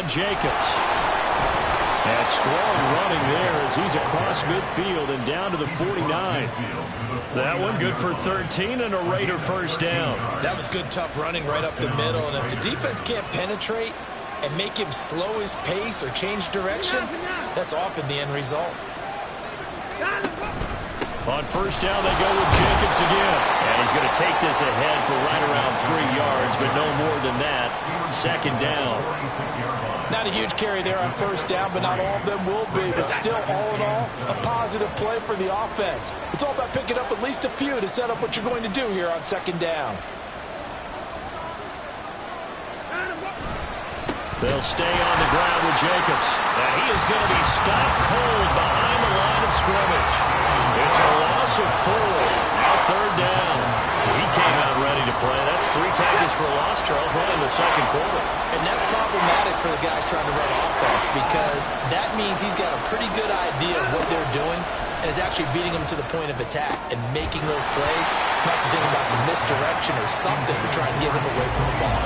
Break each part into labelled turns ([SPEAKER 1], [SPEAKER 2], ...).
[SPEAKER 1] on Jacobs. And strong running there as he's across midfield and down to the 49. That one good for 13 and a Raider first down.
[SPEAKER 2] That was good, tough running right up the middle. And if the defense can't penetrate and make him slow his pace or change direction, that's often the end result.
[SPEAKER 1] On first down, they go with Jacobs again. And he's going to take this ahead for right around 3 yards, but no more than that. Second down.
[SPEAKER 3] Not a huge carry there on first down, but not all of them will be. But still, all in all, a positive play for the offense. It's all about picking up at least a few to set up what you're going to do here on second down.
[SPEAKER 1] They'll stay on the ground with Jacobs. And he is going to be stopped cold behind the line of scrimmage. It's a loss of 4. Now third down. He came out ready to play. That's 3 tackles for a loss, Charles, right in the second quarter.
[SPEAKER 2] And that's problematic for the guys trying to run offense because that means he's got a pretty good idea of what they're doing and is actually beating them to the point of attack and making those plays, not to think about some misdirection or something to try and get him away from the ball.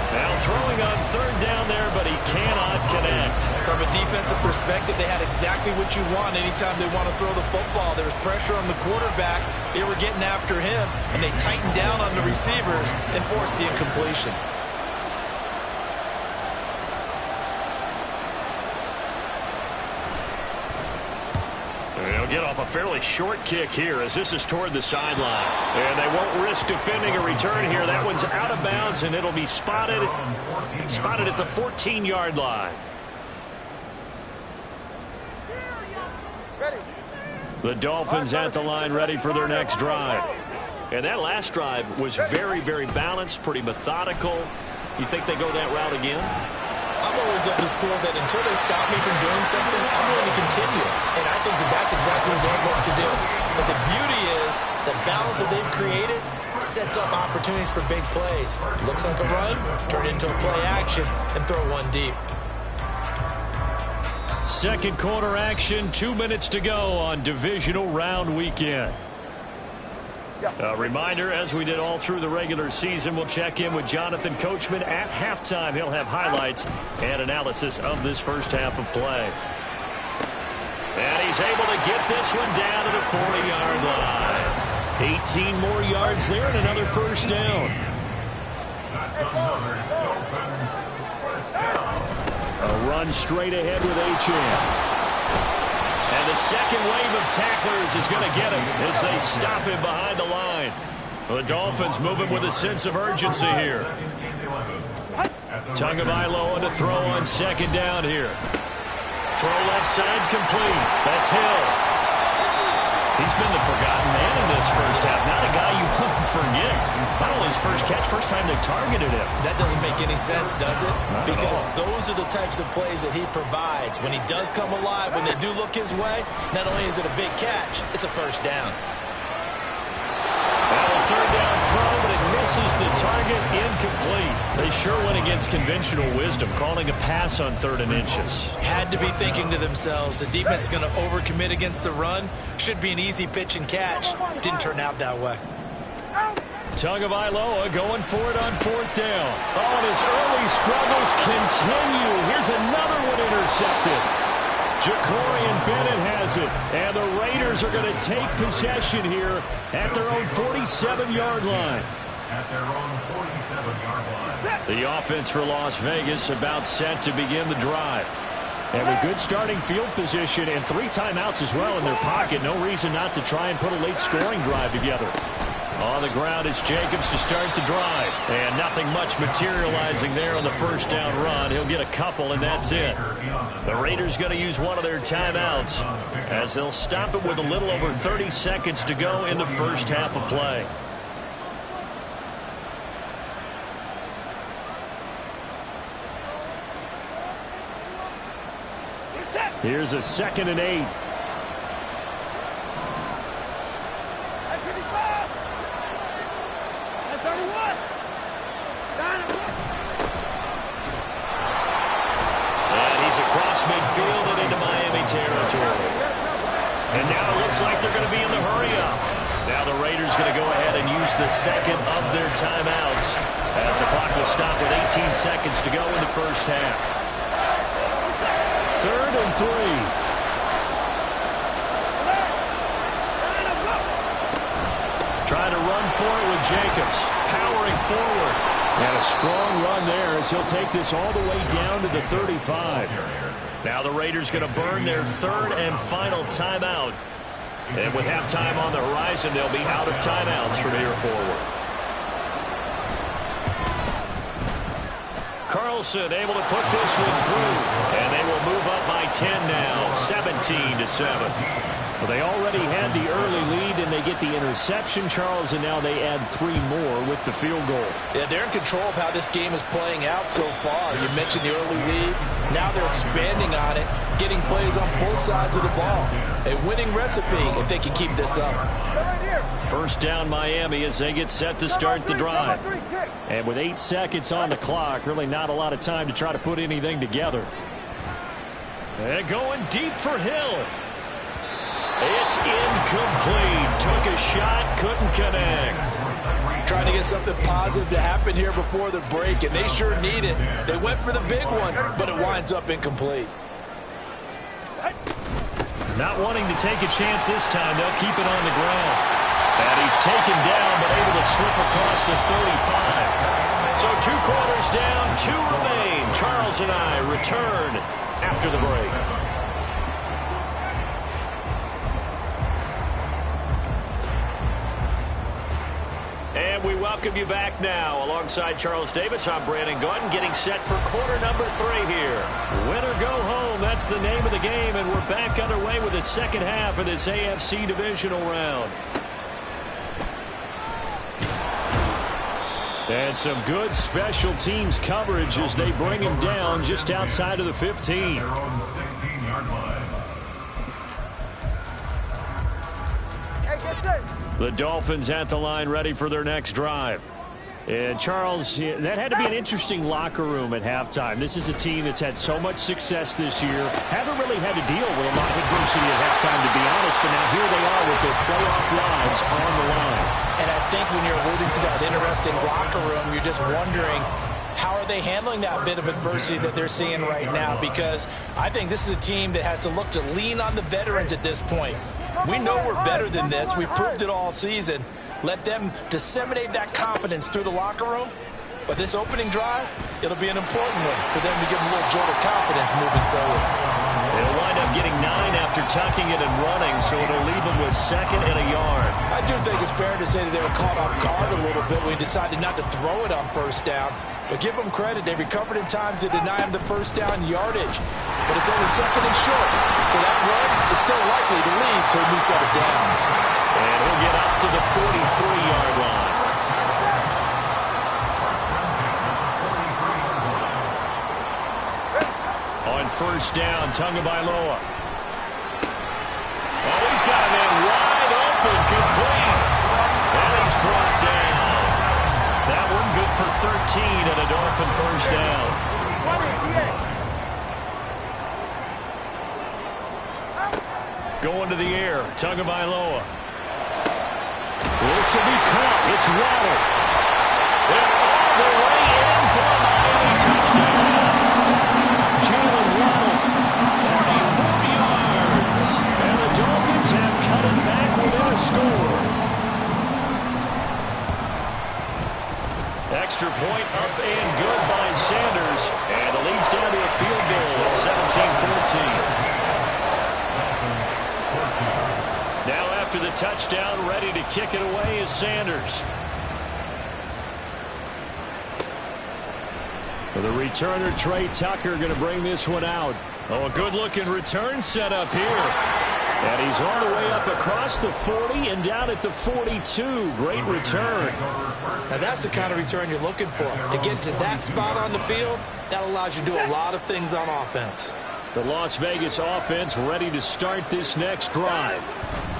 [SPEAKER 1] Now throwing on third down there, but he cannot connect.
[SPEAKER 2] From a defensive perspective, they had exactly what you want anytime they want to throw the football. There was pressure on the quarterback. They were getting after him, and they tightened down on the receivers and forced the incompletion.
[SPEAKER 1] They'll get off a fairly short kick here as this is toward the sideline. And they won't risk defending a return here. That one's out of bounds, and it'll be spotted at the 14-yard line. The Dolphins at the line ready for their next drive. And that last drive was very, very balanced, pretty methodical. You think they go that route again?
[SPEAKER 2] I'm always of the school that until they stop me from doing something, I'm going to continue. And I think that that's exactly what they're going to do. But the beauty is the balance that they've created sets up opportunities for big plays. Looks like a run, turn into a play action, and throw one deep.
[SPEAKER 1] Second quarter action, 2 minutes to go on divisional round weekend. A reminder, as we did all through the regular season, we'll check in with Jonathan Coachman at halftime. He'll have highlights and analysis of this first half of play. And he's able to get this one down to the 40-yard line. 18 more yards there and another first down. A run straight ahead with Achane. And the second wave of tacklers is going to get him as they stop him behind the line. The Dolphins moving with a sense of urgency here. Tagovailoa to throw on second down here. Throw left side complete. That's Hill. He's been the forgotten man in this first half. Not a guy you want to forget. Not only his first catch, first time they targeted him.
[SPEAKER 2] That doesn't make any sense, does it? Because those are the types of plays that he provides. When he does come alive, when they do look his way, not only is it a big catch, it's a first down.
[SPEAKER 1] Well, a third down throw, but it misses the target, incomplete. They sure went against conventional wisdom, calling a pass on 3rd and inches.
[SPEAKER 2] Had to be thinking to themselves, the defense is going to overcommit against the run. Should be an easy pitch and catch. Didn't turn out that way.
[SPEAKER 1] Tagovailoa going for it on 4th down. Oh, and his early struggles continue. Here's another one intercepted. Jacorian Bennett has it, and the Raiders are going to take possession here at their own 47-yard line. The offense for Las Vegas about set to begin the drive. And with good starting field position and 3 timeouts as well in their pocket, no reason not to try and put a late scoring drive together. On the ground, it's Jacobs to start the drive. And nothing much materializing there on the first down run. He'll get a couple, and that's it. The Raiders going to use one of their timeouts as they'll stop it with a little over 30 seconds to go in the first half of play. Here's a 2nd and 8. Midfield and into Miami territory. And now it looks like they're going to be in the hurry-up. Now the Raiders going to go ahead and use the second of their timeouts as the clock will stop with 18 seconds to go in the first half. three. Trying to run for it with Jacobs. Powering forward. And a strong run there as he'll take this all the way down to the 35. Now the Raiders going to burn their third and final timeout. And with halftime on the horizon, they'll be out of timeouts from here forward. Carlson able to put this one through. And they will move up by 10 now, 17-7. Well, they already had the early lead, and they get the interception, Charles, and now they add 3 more with the field goal.
[SPEAKER 3] Yeah, they're in control of how this game is playing out so far. You mentioned the early lead. Now they're expanding on it, getting plays on both sides of the ball. A winning recipe if they can keep this up.
[SPEAKER 1] First down Miami as they get set to start the drive. And with 8 seconds on the clock, really not a lot of time to try to put anything together. And going deep for Hill. It's incomplete. Took a shot, couldn't connect.
[SPEAKER 3] Trying to get something positive to happen here before the break, and they sure need it. They went for the big one, but it winds up incomplete.
[SPEAKER 1] Not wanting to take a chance this time, they'll keep it on the ground. And he's taken down, but able to slip across the 35. So 2 quarters down, 2 remain. Charles and I return after the break. And we welcome you back now. Alongside Charles Davis, I'm Brandon Gaudin, getting set for quarter number 3 here. Win or go home, that's the name of the game, and we're back underway with the second half of this AFC divisional round. And some good special teams coverage as they bring him down just outside of the 15. The Dolphins at the line ready for their next drive. And Charles, that had to be an interesting locker room at halftime. This is a team that's had so much success this year. Haven't really had to deal with a lot of adversity at halftime, to be honest. But now here they are with their playoff lives on the line.
[SPEAKER 3] And I think when you're alluding to that interesting locker room, you're just wondering, how are they handling that bit of adversity that they're seeing right now? Because I think this is a team that has to look to lean on the veterans at this point. We know we're better than this. We've proved it all season. Let them disseminate that confidence through the locker room. But this opening drive, it'll be an important one for them to give them a little jolt of confidence moving forward.
[SPEAKER 1] They'll wind up getting 9 after tucking it and running, so it'll leave them with 2nd and a yard.
[SPEAKER 3] I do think it's fair to say that they were caught off guard a little bit when we decided not to throw it on first down. But give them credit. They recovered in time to deny him the first down yardage. But it's only 2nd and short. So that run is still likely to lead to a new set of downs.
[SPEAKER 1] And he'll get up to the 43-yard line. On first down, Tagovailoa. Oh, he's got a man wide open, complete. And he's brought down. That one good for 13 and a Dolphin first down. Going to the air, Tagovailoa. This will be caught. It's Waddle. And all the way in for a Miami touchdown. Jalen Waddle, 44 yards. And the Dolphins have cut it back within a score. Extra point up and good by Sanders. And it leads down to a field goal at 17-14. Now after the touchdown, ready to kick it away is Sanders. For the returner, Trey Tucker, going to bring this one out. Oh, a good-looking return set up here. And he's all the way up across the 40 and down at the 42. Great return.
[SPEAKER 2] Now that's the kind of return you're looking for. To get to that spot on the field, that allows you to do a lot of things on offense.
[SPEAKER 1] The Las Vegas offense ready to start this next drive.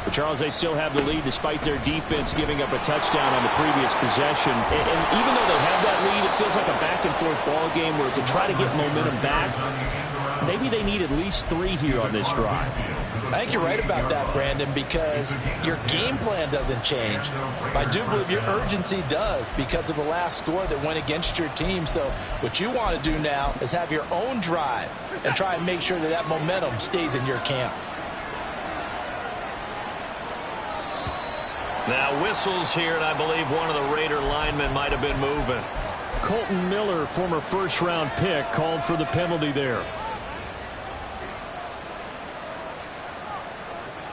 [SPEAKER 1] But Charles, they still have the lead despite their defense giving up a touchdown on the previous possession. And even though they have that lead, it feels like a back-and-forth ball game where to try to get momentum back, maybe they need at least 3 here on this drive.
[SPEAKER 3] I think you're right about that, Brandon, because your game plan doesn't change. I do believe your urgency does because of the last score that went against your team. So what you want to do now is have your own drive and try and make sure that that momentum stays in your camp.
[SPEAKER 1] Now whistles here, and I believe one of the Raider linemen might have been moving. Colton Miller, former first-round pick, called for the penalty there.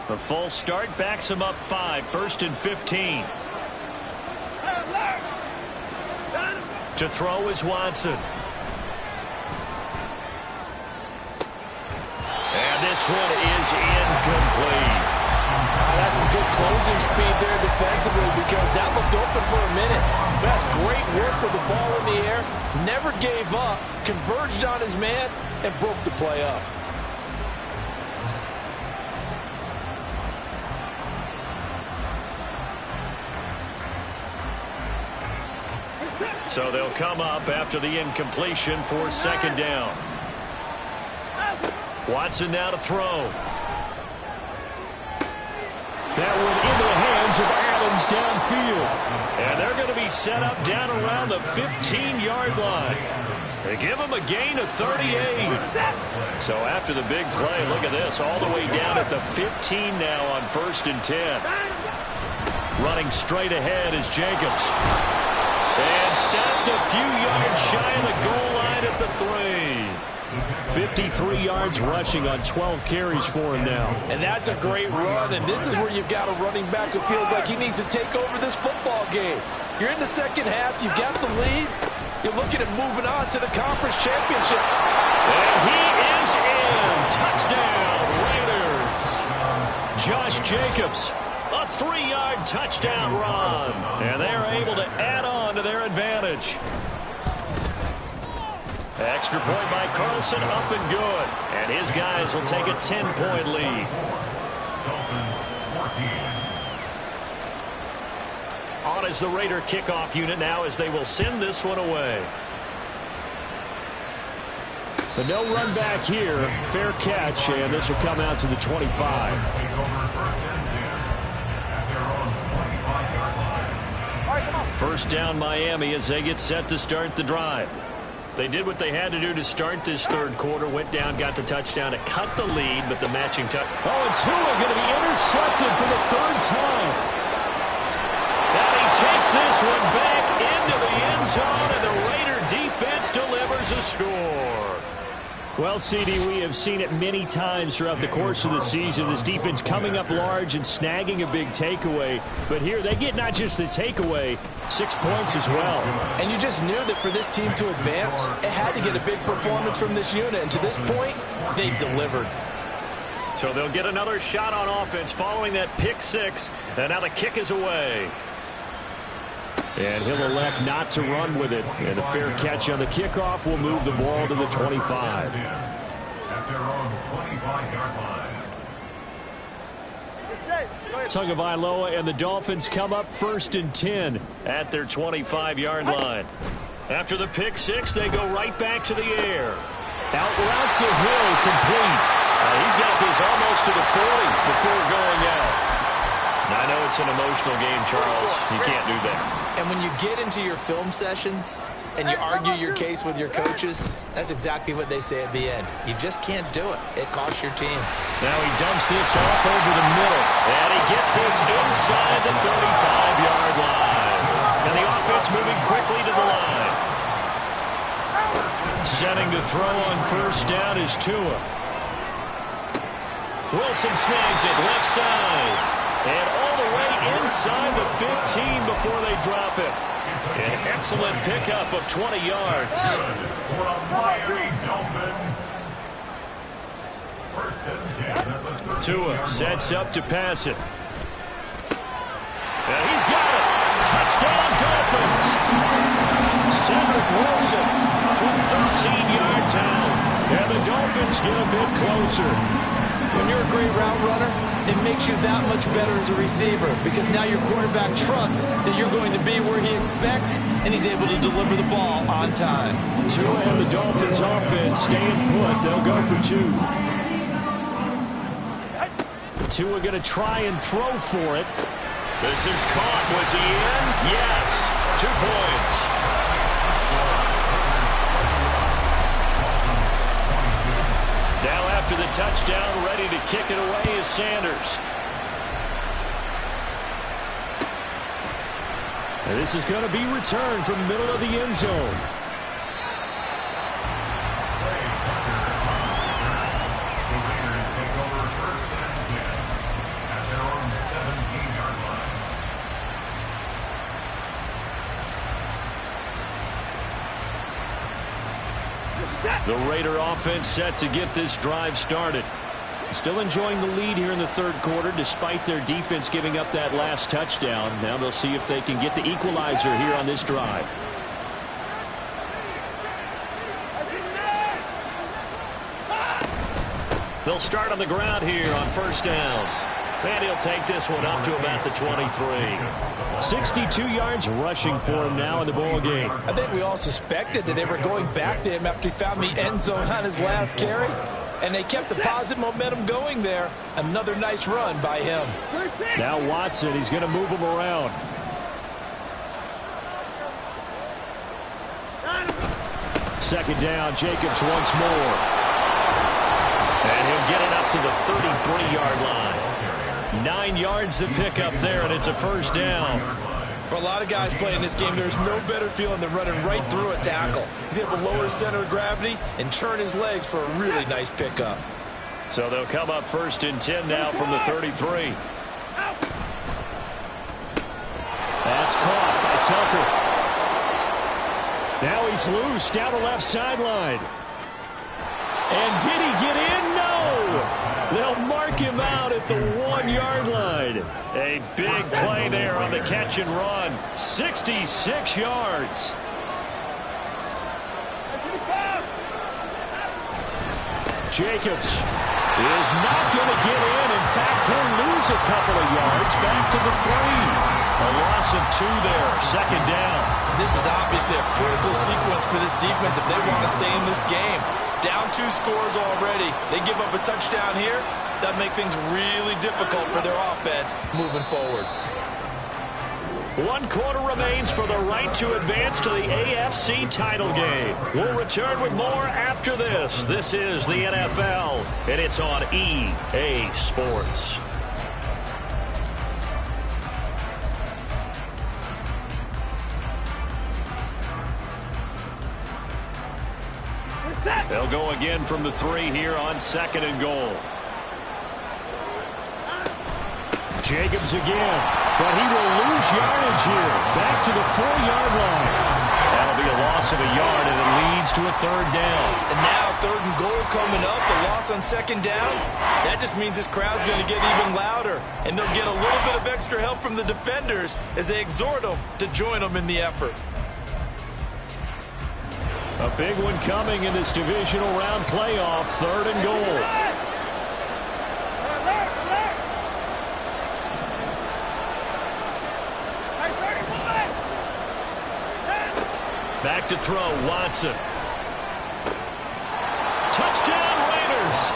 [SPEAKER 1] The false start backs him up 5, 1st and 15. To throw is Watson. And this one is incomplete.
[SPEAKER 3] That's some good closing speed there defensively because that looked open for a minute. That's great work with the ball in the air. Never gave up, converged on his man, and broke the play up.
[SPEAKER 1] So they'll come up after the incompletion for 2nd down. Watson now to throw. That one into the hands of Adams downfield. And they're going to be set up down around the 15-yard line. They give him a gain of 38. So after the big play, look at this, all the way down at the 15 now on 1st and 10. Running straight ahead is Jacobs. And stopped a few yards shy of the goal line at the 3. 53 yards rushing on 12 carries for him now.
[SPEAKER 3] And that's a great run, and this is where you've got a running back who feels like he needs to take over this football game. You're in the second half, you've got the lead, you're looking at moving on to the conference championship.
[SPEAKER 1] And he is in. Touchdown, Raiders. Josh Jacobs, a 3-yard touchdown run. And they're able to add on to their advantage. Extra point by Carlson, up and good. And his guys will take a 10-point lead. On is the Raider kickoff unit now as they will send this one away. But no run back here. Fair catch, and this will come out to the 25. First down Miami as they get set to start the drive. They did what they had to do to start this 3rd quarter. Went down, got the touchdown to cut the lead, but the matching touch. Oh, and Tua going to be intercepted for the 3rd time. And he takes this one back into the end zone, and the Raider defense delivers a score. Well, CD, we have seen it many times throughout the course of the season. This defense coming up large and snagging a big takeaway. But here they get not just the takeaway, 6 points as well.
[SPEAKER 3] And you just knew that for this team to advance, it had to get a big performance from this unit. And to this point, they've delivered.
[SPEAKER 1] So they'll get another shot on offense following that pick 6. And now the kick is away. And he'll elect not to run with it. And a fair catch on the kickoff will move the ball to the 25. Tagovailoa and the Dolphins come up 1st and 10 at their 25-yard line. After the pick 6, they go right back to the air. Out route to Hill, complete. He's got this almost to the 40 before going out. Now, I know it's an emotional game, Charles. You can't do that.
[SPEAKER 2] And when you get into your film sessions and you argue your case with your coaches, that's exactly what they say at the end. You just can't do it. It costs your team.
[SPEAKER 1] Now he dumps this off over the middle. And he gets this inside the 35-yard line. And the offense moving quickly to the line. Setting to throw on 1st down is Tua. Wilson snags it left side. And all the way inside the 15 before they drop it. An excellent pickup of 20 yards. Tua sets up to pass it. And he's got it. Touchdown, Dolphins. Cedric Wilson from 13 yards out. And the Dolphins get a bit closer.
[SPEAKER 2] When you're a great route runner, it makes you that much better as a receiver because now your quarterback trusts that you're going to be where he expects, and he's able to deliver the ball on time.
[SPEAKER 1] Tua and the Dolphins offense staying put. They'll go for 2. Tua going to try and throw for it. This is caught. Was he in? Yes. 2 points. Now after the touchdown, ready to kick it away is Sanders. And this is going to be returned from the middle of the end zone. The Raider offense set to get this drive started. Still enjoying the lead here in the third quarter despite their defense giving up that last touchdown. Now they'll see if they can get the equalizer here on this drive. They'll start on the ground here on first down. And he'll take this one up to about the 23. 62 yards rushing for him now in the ball game.
[SPEAKER 3] I think we all suspected that they were going back to him after he found the end zone on his last carry. And they kept the positive momentum going there. Another nice run by him.
[SPEAKER 1] Now Watson, he's going to move him around. Second down, Jacobs once more. And he'll get it up to the 33-yard line. 9 yards to pick up there, and it's a first down.
[SPEAKER 2] For a lot of guys playing this game, there's no better feeling than running right through a tackle. He's able to lower his center of gravity and turn his legs for a really nice pickup.
[SPEAKER 1] So they'll come up first and 10 now from the 33. That's caught by Tucker. Now he's loose down the left sideline. And did he get in? No! They'll mark him out at the 1-yard line. A big play there on the catch and run. 66 yards. Jacobs is not going to get in. In fact, he'll lose a couple of yards back to the 3. A loss of 2 there. Second down.
[SPEAKER 2] This is obviously a critical sequence for this defense if they want to stay in this game. Down 2 scores already. They give up a touchdown here. That make things really difficult for their offense moving forward.
[SPEAKER 1] 1 quarter remains for the right to advance to the AFC title game. We'll return with more after this. This is the NFL, and it's on EA Sports. They'll go again from the 3 here on second and goal. Jacobs again, but he will lose yardage here. Back to the 4-yard line. That'll be a loss of a yard, and it leads to a third down.
[SPEAKER 2] And now third and goal coming up, the loss on second down. That just means this crowd's going to get even louder, and they'll get a little bit of extra help from the defenders as they exhort them to join them in the effort.
[SPEAKER 1] A big one coming in this divisional round playoff, third and goal. Back to throw, Watson. Touchdown Raiders!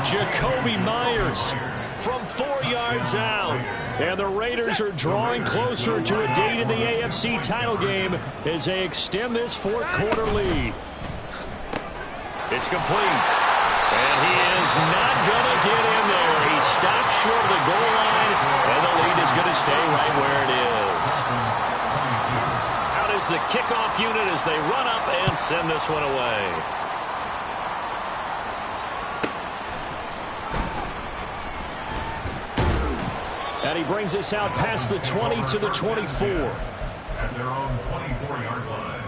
[SPEAKER 1] Jacoby Myers from 4 yards out. And the Raiders are drawing closer to a date in the AFC title game as they extend this fourth quarter lead. It's complete. And he is not going to get in there. He stops short of the goal line, and the lead is going to stay right where it is. Out is the kickoff unit as they run up and send this one away. And he brings us out past the 20 to the 24.
[SPEAKER 4] At their own 24-yard line.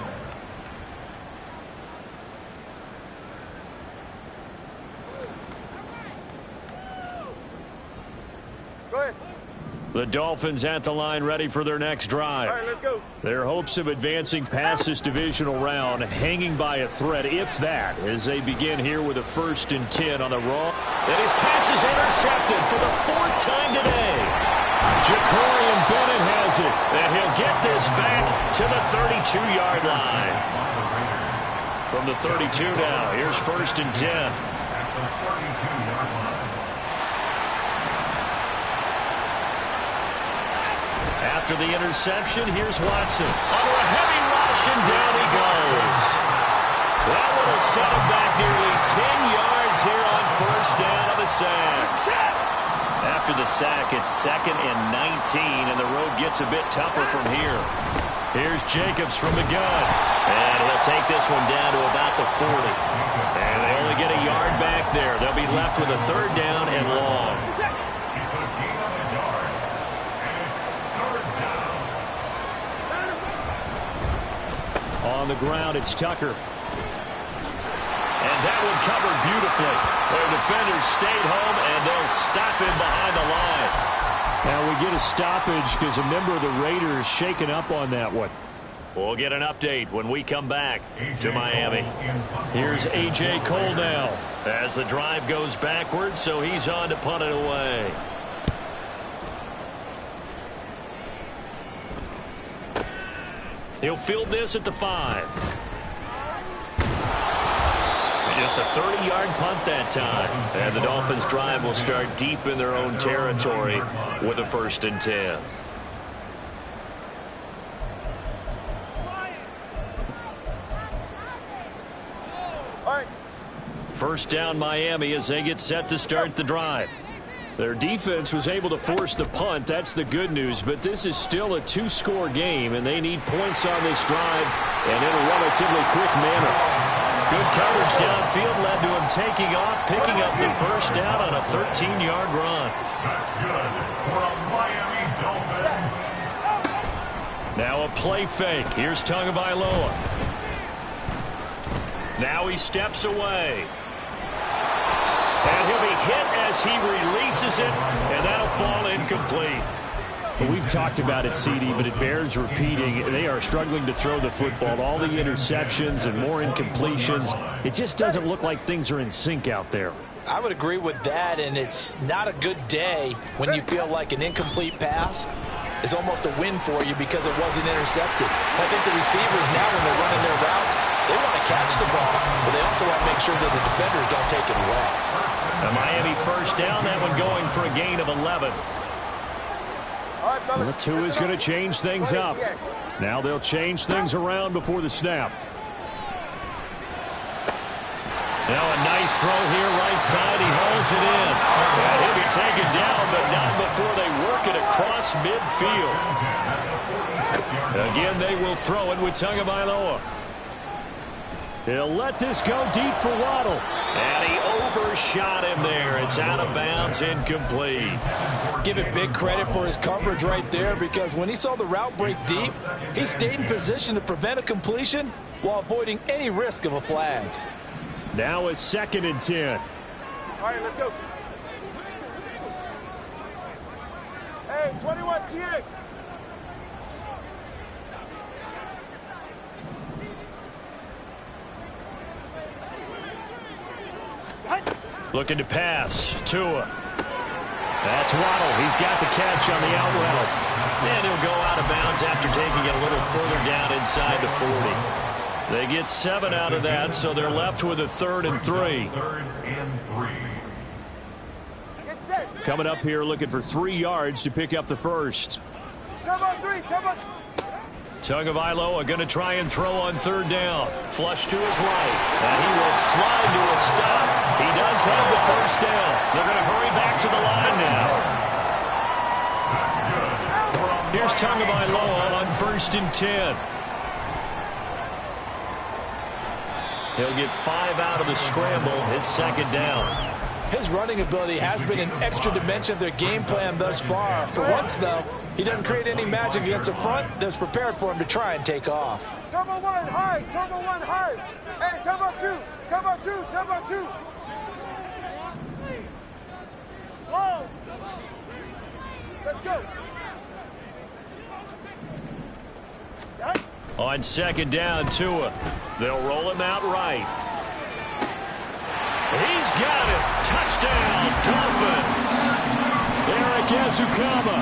[SPEAKER 5] Go ahead.
[SPEAKER 1] The Dolphins at the line ready for their next drive.
[SPEAKER 5] All right, let's go.
[SPEAKER 1] Their hopes of advancing past this divisional round hanging by a thread, if that, as they begin here with a 1st and 10 on the raw. And his pass is intercepted for the 4th time today. Jacorian Bennett has it, and he'll get this back to the 32-yard line. From the 32 now, here's 1st and 10.
[SPEAKER 4] At the 42-yard line.
[SPEAKER 1] After the interception, here's Watson. Under a heavy rush, and down he goes. That one will set him back nearly 10 yards here on 1st down on the sack. After the sack, it's 2nd and 19, and the road gets a bit tougher from here. Here's Jacobs from the gun, and he'll take this one down to about the 40. And they only get a yard back there. They'll be left with a 3rd down and long. On the ground, it's Tucker. And that one covered beautifully. Their defenders stayed home, and they'll stop him behind the line. Now we get a stoppage because a member of the Raiders shaken up on that one. We'll get an update when we come back to Miami. Here's A.J. Cole now as the drive goes backwards, so he's on to punt it away. He'll field this at the 5. Just a 30-yard punt that time. And the Dolphins' drive will start deep in their own territory with a 1st and 10.
[SPEAKER 5] All right.
[SPEAKER 1] 1st down Miami as they get set to start the drive. Their defense was able to force the punt. That's the good news. But this is still a 2-score game, and they need points on this drive and in a relatively quick manner. Good coverage downfield led to him taking off, picking up the 1st down on a 13-yard run.
[SPEAKER 4] That's good for a Miami Dolphin.
[SPEAKER 1] Now a play fake. Here's Tagovailoa. Now he steps away. And he'll be hit as he releases it, and that'll fall incomplete. Well, we've talked about it, CD, but it bears repeating. They are struggling to throw the football. All the interceptions and more incompletions. It just doesn't look like things are in sync out there.
[SPEAKER 3] I would agree with that, and it's not a good day when you feel like an incomplete pass is almost a win for you because it wasn't intercepted. I think the receivers now, when they're running their routes, they want to catch the ball, but they also want to make sure that the defenders don't take it away.
[SPEAKER 1] A Miami 1st down, that one going for a gain of 11. Well, Tua is going to change things up. Now they'll change things around before the snap. Now a nice throw here, right side. He hauls it in. And he'll be taken down, but not before they work it across midfield. Again, they will throw it with Tagovailoa. He'll let this go deep for Waddle. And he overshot him there. It's out of bounds, incomplete.
[SPEAKER 3] Give it big credit for his coverage right there, because when he saw the route break deep, he stayed in position to prevent a completion while avoiding any risk of a flag.
[SPEAKER 1] Now a 2nd and 10.
[SPEAKER 5] All right, let's go. Hey, 21 TA.
[SPEAKER 1] Looking to pass. Tua. That's Waddle. He's got the catch on the out route. And he'll go out of bounds after taking it a little further down inside the 40. They get 7 out of that, so they're left with a 3rd and 3.
[SPEAKER 4] 3rd and 3.
[SPEAKER 1] Coming up here looking for 3 yards to pick up the 1st.
[SPEAKER 5] Turbo 3, turbo.
[SPEAKER 1] Tagovailoa going to try and throw on 3rd down. Flush to his right. And he will slide to a stop. He does have the 1st down. They're going to hurry back to the line now. Here's Tagovailoa on 1st and 10. He'll get 5 out of the scramble. It's 2nd down.
[SPEAKER 3] His running ability has been an extra dimension of their game plan thus far. For once, though, he doesn't create any magic against a front that's prepared for him to try and take off.
[SPEAKER 5] Turbo 1 high, turbo 1 high. Hey, turbo 2, turbo 2, turbo 2. Whoa. Let's go.
[SPEAKER 1] On second down, Tua. They'll roll him out right. He's got it. Touchdown, Dolphins. Eric Ezukama,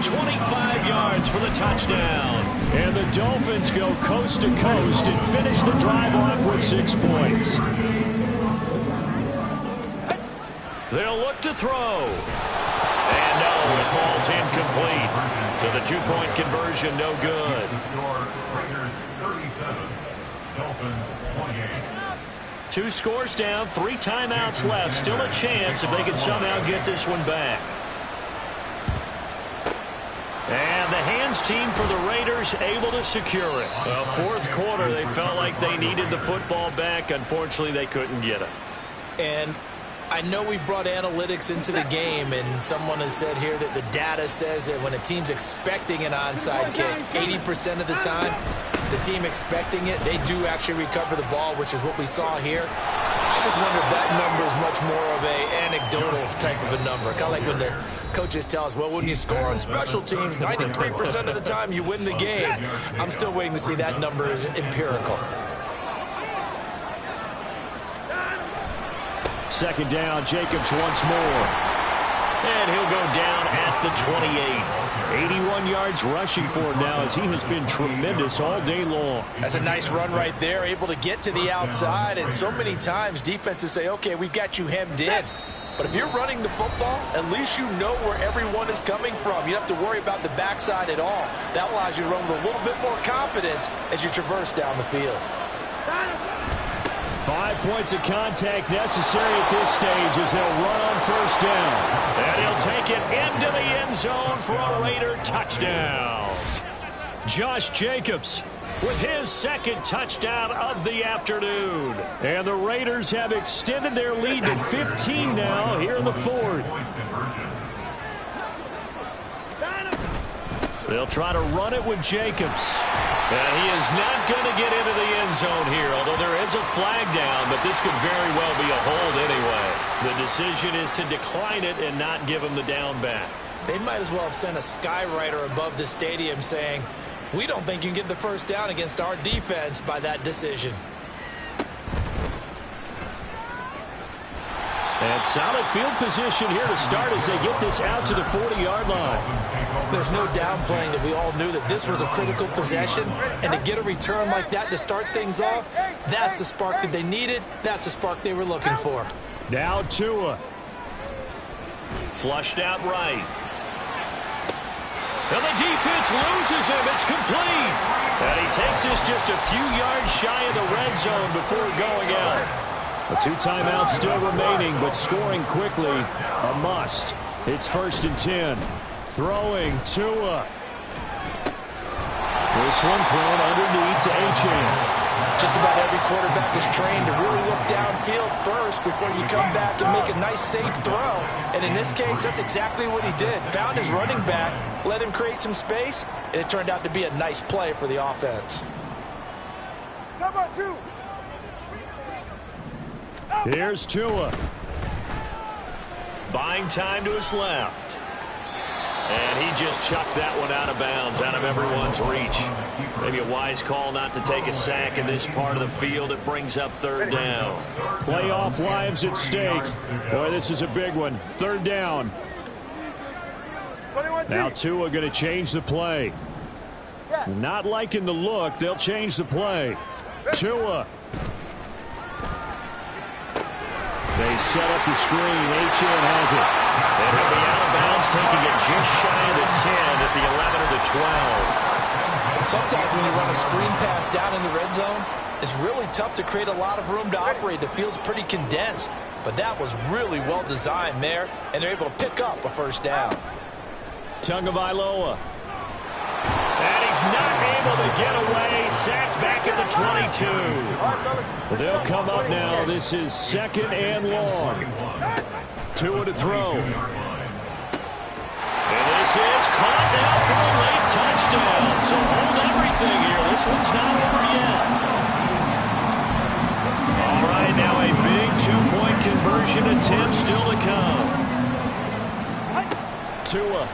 [SPEAKER 1] 25 yards for the touchdown. And the Dolphins go coast to coast and finish the drive off with 6 points. They'll look to throw. And no, it falls incomplete. So the 2-point conversion, no good.
[SPEAKER 4] Raiders 37, Dolphins 28.
[SPEAKER 1] 2 scores down, 3 timeouts left. Still a chance if they can somehow get this one back. And the hands team for the Raiders able to secure it. Well, fourth quarter, they felt like they needed the football back. Unfortunately, they couldn't get it.
[SPEAKER 2] And I know we brought analytics into the game, and someone has said here that the data says that when a team's expecting an onside kick, 80% of the time, the team expecting it, they do actually recover the ball, which is what we saw here. I just wonder if that number is much more of a anecdotal type of a number. Kind of like when the coaches tell us, well, when you score on special teams, 93% of the time you win the game. I'm still waiting to see that number is empirical.
[SPEAKER 1] Second down, Jacobs once more. And he'll go down at the 28. 81 yards rushing for him now as he has been tremendous all day long.
[SPEAKER 3] That's a nice run right there, able to get to the outside. And so many times defenses say, okay, we've got you hemmed in. But if you're running the football, at least you know where everyone is coming from. You don't have to worry about the backside at all. That allows you to run with a little bit more confidence as you traverse down the field.
[SPEAKER 1] 5 points of contact necessary at this stage as they'll run on first down. And he'll take it into the end zone for a Raider touchdown. Josh Jacobs with his second touchdown of the afternoon. And the Raiders have extended their lead to 15 now here in the fourth. They'll try to run it with Jacobs. And he is not going to get into the end zone here, although there is a flag down, but this could very well be a hold anyway. The decision is to decline it and not give him the down back.
[SPEAKER 2] They might as well have sent a skywriter above the stadium saying, we don't think you can get the first down against our defense by that decision.
[SPEAKER 1] And solid field position here to start as they get this out to the 40-yard line.
[SPEAKER 2] There's no downplaying that we all knew that this was a critical possession, and to get a return like that to start things off, that's the spark that they needed. That's the spark they were looking for.
[SPEAKER 1] Now Tua. Flushed out right. And the defense loses him. It's complete. And he takes this just a few yards shy of the red zone before going out. The 2 timeouts still remaining, but scoring quickly a must. It's 1st and 10. Throwing Tua. This one thrown underneath to Achane.
[SPEAKER 3] Just about every quarterback is trained to really look downfield first before you come back and make a nice, safe throw. And in this case, that's exactly what he did. Found his running back, let him create some space, and it turned out to be a nice play for the offense.
[SPEAKER 5] Number 2.
[SPEAKER 1] Here's Tua. Buying time to his left. And he just chucked that one out of bounds, out of everyone's reach. Maybe a wise call not to take a sack in this part of the field. It brings up 3rd down. Playoff lives at stake. Boy, this is a big one. 3rd down. Now Tua going to change the play. Not liking the look. They'll change the play. Tua. They set up the screen. Achane has it. And he'll be out of bounds, taking it just shy of the 10 at the 11 or the 12.
[SPEAKER 3] Sometimes when you run a screen pass down in the red zone, it's really tough to create a lot of room to operate. The field's pretty condensed, but that was really well designed there, and they're able to pick up a first down.
[SPEAKER 1] Tagovailoa. And he's not able to get away. Sacked back at the 22. They'll come up now. This is 2nd and long. Tua to throw. And this is caught now for a late touchdown. So hold everything here. This one's not over yet. All right, now a big 2-point conversion attempt still to come. Tua.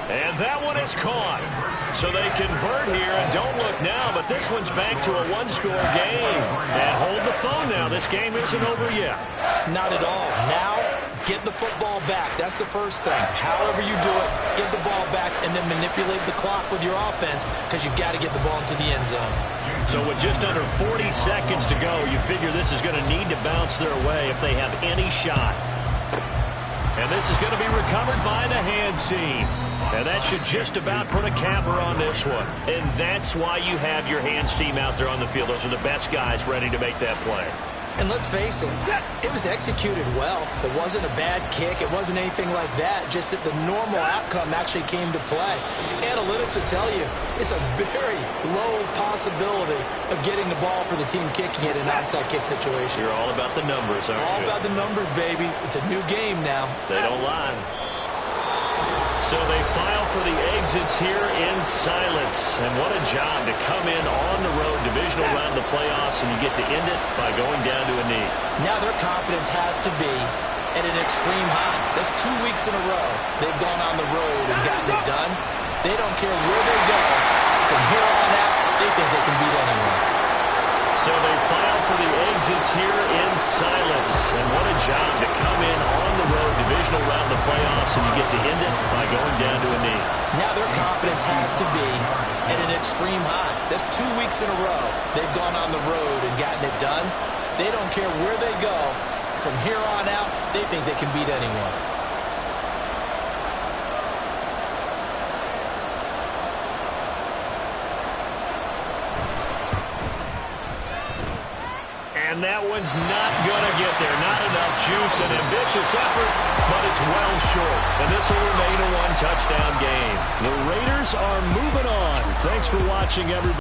[SPEAKER 1] And that one is caught. So they convert here, and don't look now, but this one's back to a one-score game. And hold the phone now. This game isn't over yet.
[SPEAKER 2] Not at all. Now, get the football back. That's the first thing. However you do it, get the ball back and then manipulate the clock with your offense because you've got to get the ball into the end zone.
[SPEAKER 1] So with just under 40 seconds to go, you figure this is going to need to bounce their way if they have any shot. And this is going to be recovered by the hands team. And that should just about put a capper on this one. And that's why you have your hands team out there on the field. Those are the best guys ready to make that play.
[SPEAKER 2] And let's face it, it was executed well. It wasn't a bad kick. It wasn't anything like that. Just that the normal outcome actually came to play. Analytics will tell you it's a very low possibility of getting the ball for the team kicking it in an onside kick situation.
[SPEAKER 1] You're all about the numbers, aren't you?
[SPEAKER 2] All about the numbers, baby. It's a new game now.
[SPEAKER 1] They don't lie. So they file for the exits here in silence. And what a job to come in on the road, divisional round of the playoffs, and you get to end it by going down to a knee.
[SPEAKER 2] Now their confidence has to be at an extreme high. That's 2 weeks in a row they've gone on the road and gotten it done. They don't care where they go. From here on out, they think they can beat anyone.
[SPEAKER 1] So they file for the exits here in silence. And what a job to come in on the road, divisional round of the playoffs, and you get to end it by going down to a knee.
[SPEAKER 2] Now their confidence has to be at an extreme high. That's 2 weeks in a row they've gone on the road and gotten it done. They don't care where they go. From here on out, they think they can beat anyone.
[SPEAKER 1] And that one's not going to get there. Not enough juice. An ambitious effort, but it's well short. And this will remain a one-touchdown game. The Raiders are moving on. Thanks for watching, everybody.